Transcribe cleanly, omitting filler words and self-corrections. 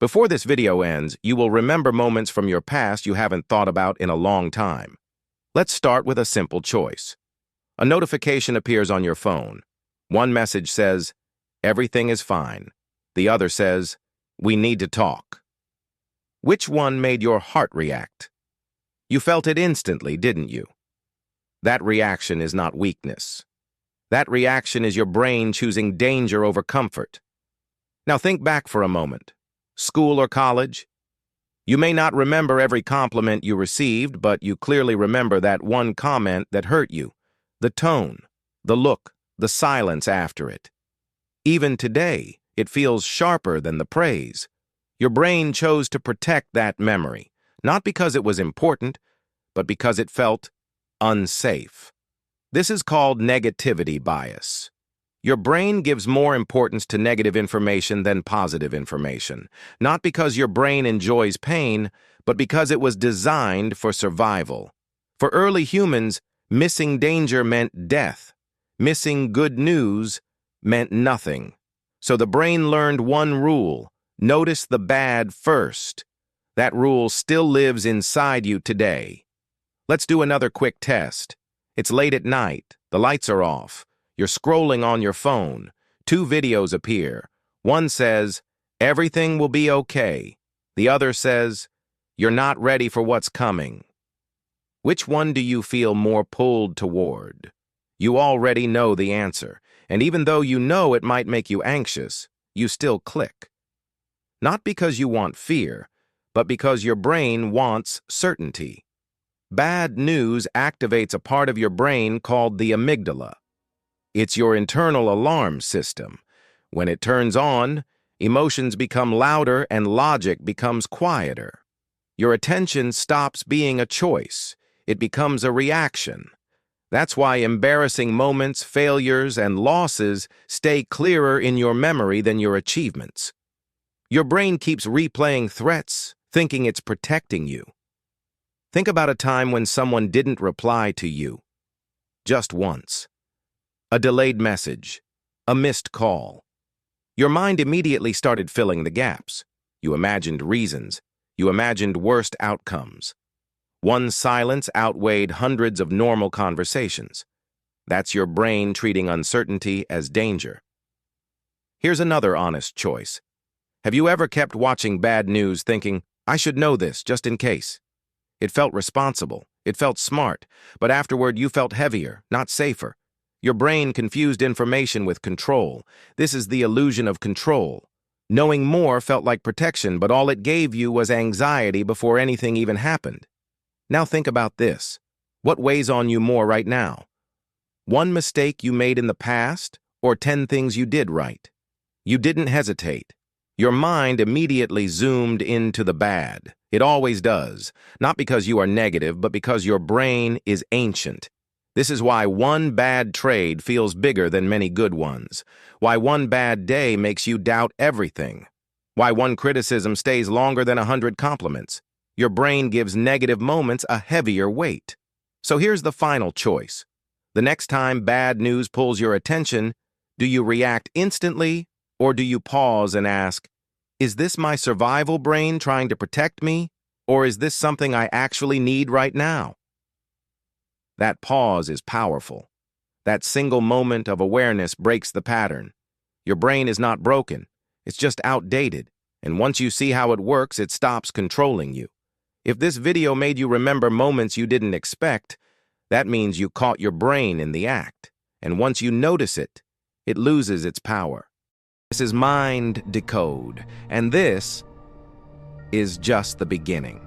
Before this video ends, you will remember moments from your past you haven't thought about in a long time. Let's start with a simple choice. A notification appears on your phone. One message says, "Everything is fine." The other says, "We need to talk." Which one made your heart react? You felt it instantly, didn't you? That reaction is not weakness. That reaction is your brain choosing danger over comfort. Now think back for a moment. School or college? You may not remember every compliment you received, but you clearly remember that one comment that hurt you. The tone, the look, the silence after it. Even today, it feels sharper than the praise. Your brain chose to protect that memory, not because it was important, but because it felt unsafe. This is called negativity bias. Your brain gives more importance to negative information than positive information, not because your brain enjoys pain, but because it was designed for survival. For early humans, missing danger meant death. Missing good news meant nothing. So the brain learned one rule: notice the bad first. That rule still lives inside you today. Let's do another quick test. It's late at night, the lights are off. You're scrolling on your phone. Two videos appear. One says, "Everything will be okay." The other says, "You're not ready for what's coming." Which one do you feel more pulled toward? You already know the answer, and even though you know it might make you anxious, you still click. Not because you want fear, but because your brain wants certainty. Bad news activates a part of your brain called the amygdala. It's your internal alarm system. When it turns on, emotions become louder and logic becomes quieter. Your attention stops being a choice. It becomes a reaction. That's why embarrassing moments, failures, and losses stay clearer in your memory than your achievements. Your brain keeps replaying threats, thinking it's protecting you. Think about a time when someone didn't reply to you. Just once. A delayed message, a missed call. Your mind immediately started filling the gaps. You imagined reasons. You imagined worst outcomes. One silence outweighed hundreds of normal conversations. That's your brain treating uncertainty as danger. Here's another honest choice. Have you ever kept watching bad news thinking, "I should know this just in case"? It felt responsible. It felt smart. But afterward, you felt heavier, not safer. Your brain confused information with control. This is the illusion of control. Knowing more felt like protection, but all it gave you was anxiety before anything even happened. Now think about this. What weighs on you more right now? One mistake you made in the past, or 10 things you did right? You didn't hesitate. Your mind immediately zoomed into the bad. It always does. Not because you are negative, but because your brain is ancient. This is why one bad trade feels bigger than many good ones. Why one bad day makes you doubt everything. Why one criticism stays longer than 100 compliments. Your brain gives negative moments a heavier weight. So here's the final choice. The next time bad news pulls your attention, do you react instantly, or do you pause and ask, "Is this my survival brain trying to protect me, or is this something I actually need right now?" That pause is powerful. That single moment of awareness breaks the pattern. Your brain is not broken. It's just outdated. And once you see how it works, it stops controlling you. If this video made you remember moments you didn't expect, that means you caught your brain in the act. And once you notice it, it loses its power. This is Mind Decode, and this is just the beginning.